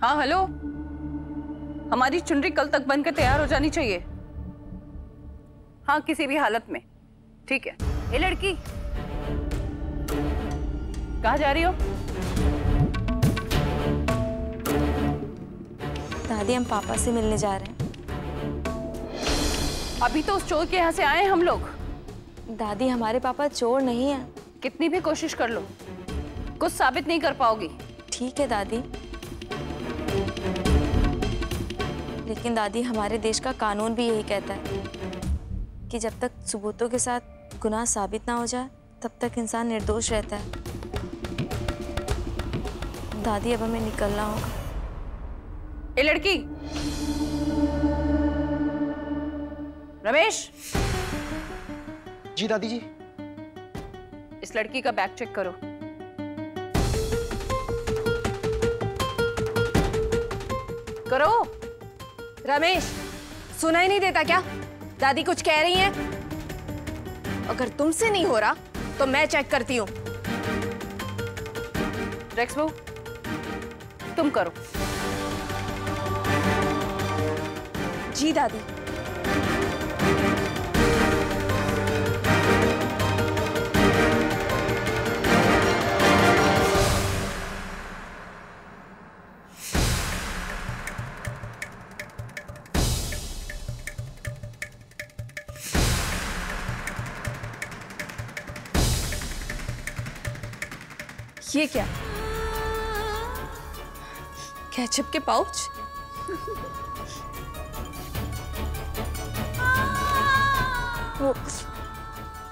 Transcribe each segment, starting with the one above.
हाँ हेलो, हमारी चुनरी कल तक बनकर तैयार हो जानी चाहिए। हाँ किसी भी हालत में, ठीक है। ये लड़की कहाँ जा रही हो? दादी हम पापा से मिलने जा रहे हैं। अभी तो उस चोर के यहाँ से आए हैं हम लोग। दादी हमारे पापा चोर नहीं है। कितनी भी कोशिश कर लो, कुछ साबित नहीं कर पाओगी। ठीक है दादी, लेकिन दादी हमारे देश का कानून भी यही कहता है कि जब तक सबूतों के साथ गुनाह साबित ना हो जाए तब तक इंसान निर्दोष रहता है। दादी अब हमें निकलना होगा। ए लड़की, रमेश। जी दादी जी। इस लड़की का बैग चेक करो। करो। रमेश, सुना ही नहीं देता क्या? दादी कुछ कह रही हैं। अगर तुमसे नहीं हो रहा तो मैं चेक करती हूँ। रेक्स बहू, तुम करो। जी दादी। ये क्या? केचप के पाउच? वो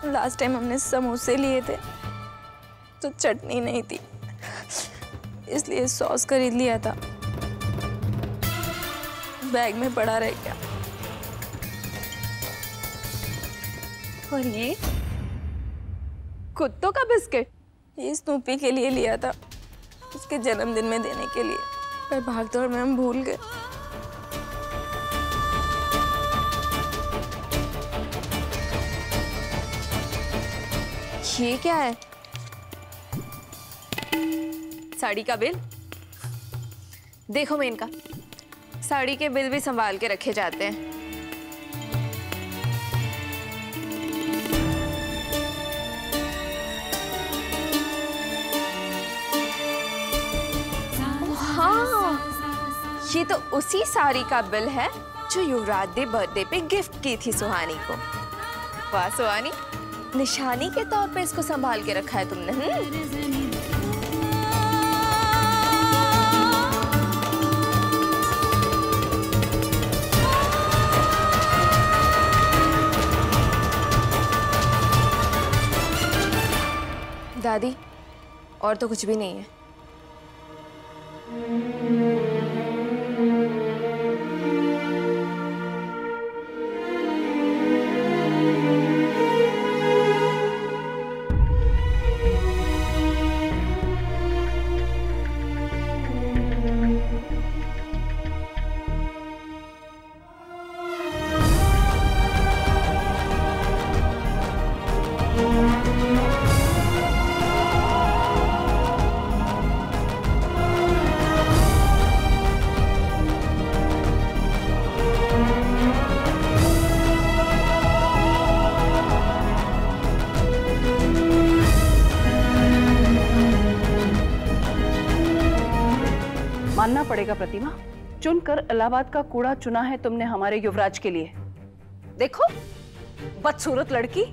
लास्ट टाइम हमने समोसे लिए थे तो चटनी नहीं थी, इसलिए सॉस खरीद लिया था, बैग में पड़ा रह गया। और ये कुत्तों का बिस्किट? ये स्नूपी के लिए लिया था, उसके जन्मदिन में देने के लिए, पर भागदौड़ में हम भूल गए। ये क्या है? साड़ी का बिल? देखो मेनका, साड़ी के बिल भी संभाल के रखे जाते हैं। हाँ, ये तो उसी साड़ी का बिल है जो युवराज के बर्थडे पे गिफ्ट की थी सुहानी को। वाह सुहानी, निशानी के तौर पे इसको संभाल के रखा है तुमने। दादी, और तो कुछ भी नहीं है। मानना पड़ेगा प्रतिमा, चुनकर इलाहाबाद का कूड़ा चुना है तुमने हमारे युवराज के लिए। देखो, बदसूरत लड़की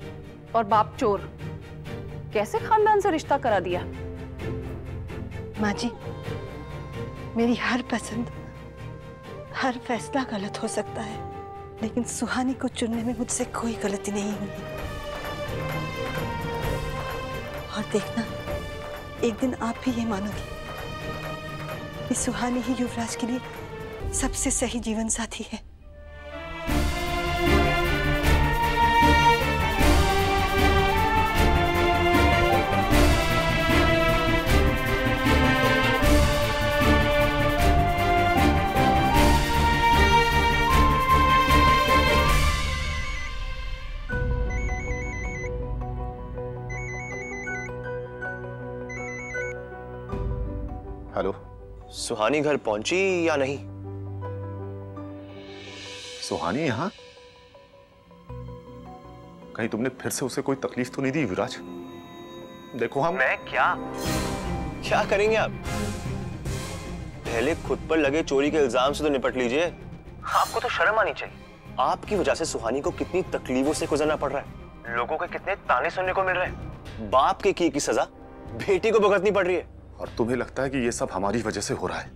और बाप चोर, कैसे खानदान से रिश्ता करा दिया। माँ जी, मेरी हर पसंद, हर फैसला गलत हो सकता है, लेकिन सुहानी को चुनने में मुझसे कोई गलती नहीं हुई। और देखना, एक दिन आप भी ये मानोगी कि सुहानी ही युवराज के लिए सबसे सही जीवन साथी है। हेलो सुहानी घर पहुंची या नहीं? सुहानी यहाँ? कहीं तुमने फिर से उसे कोई तकलीफ तो नहीं दी युवराज? देखो हम मैं क्या करेंगे आप? पहले खुद पर लगे चोरी के इल्जाम से तो निपट लीजिए। आपको तो शर्म आनी चाहिए। आपकी वजह से सुहानी को कितनी तकलीफों से गुजरना पड़ रहा है, लोगों के कितने ताने सुनने को मिल रहे हैं। बाप के की सजा बेटी को भुगतनी पड़ रही है। और तुम्हें लगता है कि ये सब हमारी वजह से हो रहा है?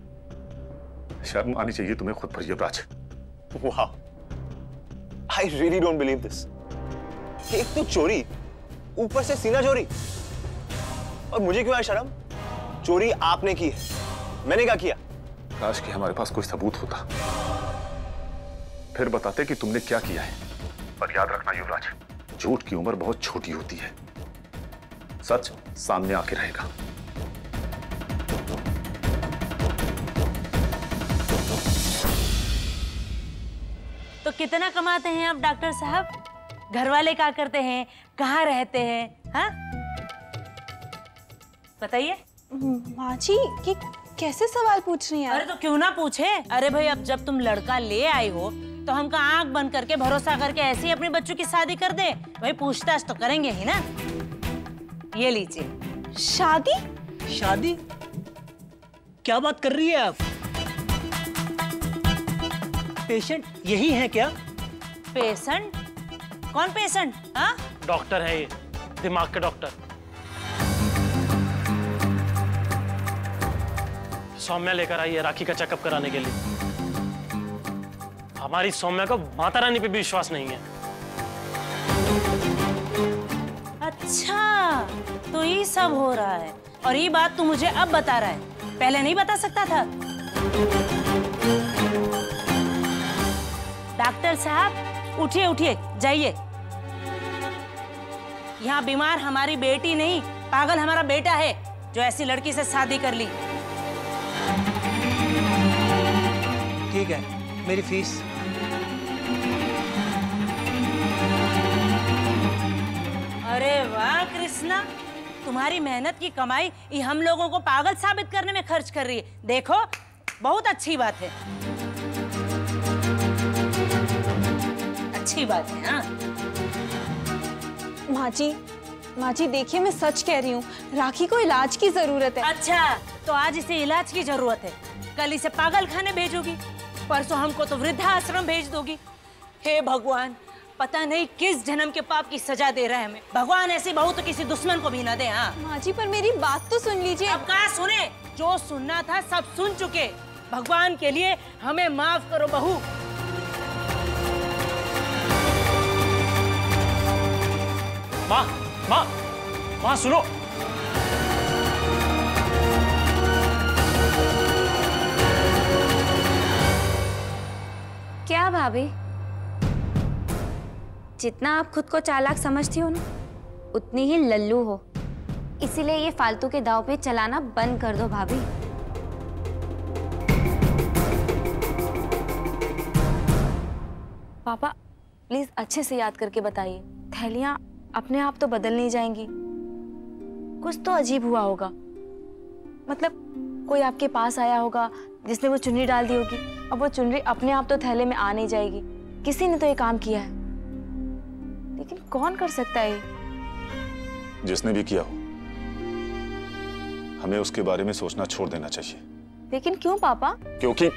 शर्म आनी चाहिए तुम्हें खुद पर युवराज। वाह, I really don't believe this। एक तो चोरी, ऊपर से सीना चोरी। और मुझे क्यों है शर्म? चोरी आपने की है, मैंने क्या किया? काश कि हमारे पास कोई सबूत होता, फिर बताते कि तुमने क्या किया है। पर याद रखना युवराज, झूठ की उम्र बहुत छोटी होती है, सच सामने आके रहेगा। तो कितना कमाते हैं आप डॉक्टर साहब? घर वाले क्या करते हैं? कहाँ रहते हैं? हाँ बताइए। माँ जी ये कैसे सवाल पूछ रही हैं? अरे तो क्यों ना पूछे। अरे भाई अब जब तुम लड़का ले आई हो तो हमका आंख बंद करके भरोसा करके ऐसे ही अपने बच्चों की शादी कर दे? भाई पूछताछ तो करेंगे ही ना। ये लीजिए। शादी? शादी? क्या बात कर रही है आप? पेशेंट यही है क्या? पेशेंट? कौन पेशेंट? हाँ डॉक्टर है ये, दिमाग के डॉक्टर। सौम्या लेकर आई है राखी का चेकअप कराने के लिए। हमारी सौम्या को माता रानी पे भी विश्वास नहीं है। अच्छा तो ये सब हो रहा है और ये बात तू मुझे अब बता रहा है, पहले नहीं बता सकता था? डॉक्टर साहब उठिए उठिए जाइए। यहाँ बीमार हमारी बेटी नहीं, पागल हमारा बेटा है जो ऐसी लड़की से शादी कर ली। ठीक है, मेरी फीस। अरे वाह कृष्णा, तुम्हारी मेहनत की कमाई ये हम लोगों को पागल साबित करने में खर्च कर रही है। देखो बहुत अच्छी बात है, अच्छी बात है। हाँ माँ जी देखिए मैं सच कह रही हूँ, राखी को इलाज की जरूरत है। अच्छा तो आज इसे इलाज की जरूरत है, कल इसे पागल खाने भेजोगी, परसों हमको तो वृद्धाश्रम भेज दोगी। हे भगवान, पता नहीं किस जन्म के पाप की सजा दे रहा है हमें। भगवान ऐसी बहू तो किसी दुश्मन को भी ना दे। हाँ माँ जी पर मेरी बात तो सुन लीजिए। अब कहाँ सुने? जो सुनना था सब सुन चुके। भगवान के लिए हमें माफ करो बहू। माँ माँ माँ सुनो। क्या भाभी, जितना आप खुद को चालाक समझती हो ना उतनी ही लल्लू हो, इसीलिए ये फालतू के दाव पे चलाना बंद कर दो भाभी। पापा प्लीज अच्छे से याद करके बताइए, थैलियां अपने आप तो बदल नहीं जाएंगी? कुछ तो अजीब हुआ होगा, मतलब कोई आपके पास आया होगा जिसने वो चुन्नी डाल दी होगी, अब वो चुन्नी अपने आप तो थैले में आ नहीं जाएगी। किसी ने तो ये काम किया है, लेकिन कौन कर सकता है ये? जिसने भी किया हो, हमें उसके बारे में सोचना छोड़ देना चाहिए। लेकिन क्यों पापा? क्योंकि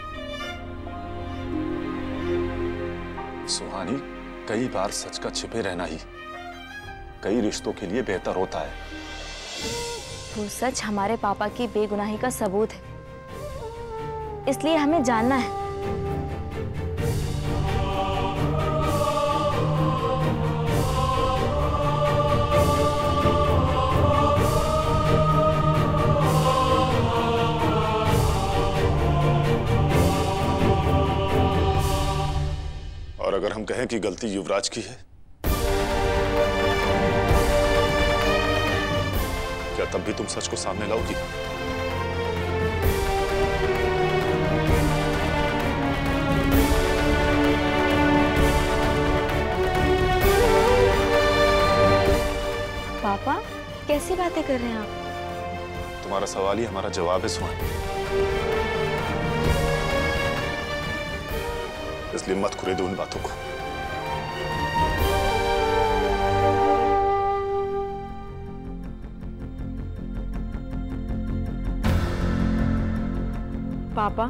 सुहानी, कई बार सच का छिपे रहना ही कई रिश्तों के लिए बेहतर होता है। वो सच हमारे पापा की बेगुनाही का सबूत है, इसलिए हमें जानना है। और अगर हम कहें कि गलती युवराज की है, क्या तब भी तुम सच को सामने लाओगी? पापा कैसी बातें कर रहे हैं आप? तुम्हारा सवाल ही हमारा जवाब है सुहानी। इसलिए मत खुरे दो उन बातों को। पापा,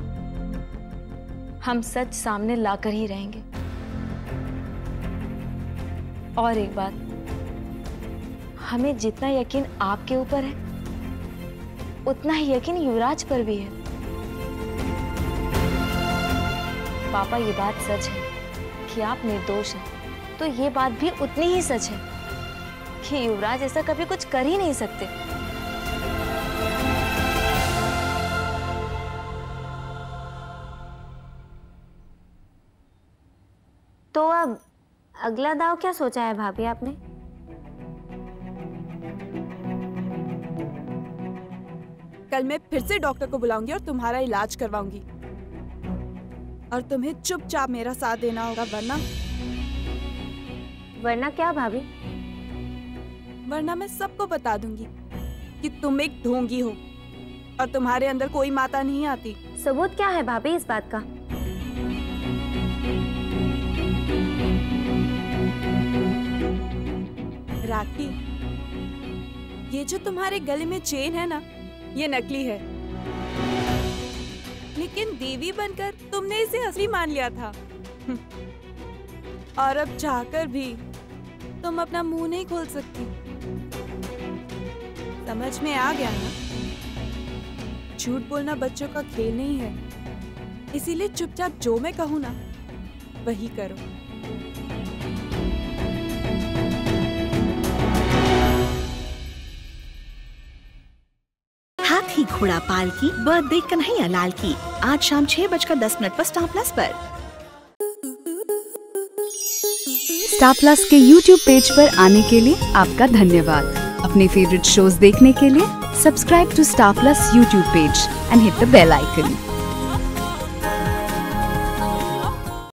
हम सच सामने लाकर ही रहेंगे। और एक बात, हमें जितना यकीन आपके ऊपर है उतना ही यकीन युवराज पर भी है। पापा, ये बात सच है कि आप निर्दोष हैं, तो ये बात भी उतनी ही सच है कि युवराज ऐसा कभी कुछ कर ही नहीं सकते। तो अब अगला दाव क्या सोचा है भाभी आपने? कल मैं फिर से डॉक्टर को बुलाऊंगी और तुम्हारा इलाज करवाऊंगी, और तुम्हें चुपचाप मेरा साथ देना होगा, वरना क्या भाभी? वरना मैं सबको बता दूंगी कि तुम एक ढोंगी हो और तुम्हारे अंदर कोई माता नहीं आती। सबूत क्या है भाभी इस बात का? राखी, ये जो तुम्हारे गले में चेन है ना, ये नकली है, लेकिन देवी बनकर तुमने इसे असली मान लिया था। और अब चाहकर भी तुम अपना मुंह नहीं खोल सकती। समझ में आ गया ना? झूठ बोलना बच्चों का खेल नहीं है, इसीलिए चुपचाप जो मैं कहूँ ना वही करो। हाथी घोड़ा पाल की बर्थडे कन्हैया लाल की आज शाम 6:10 पर स्टार प्लस पर। स्टार प्लस के YouTube पेज पर आने के लिए आपका धन्यवाद। अपने फेवरेट शोज देखने के लिए subscribe to Star Plus YouTube page and hit the bell icon.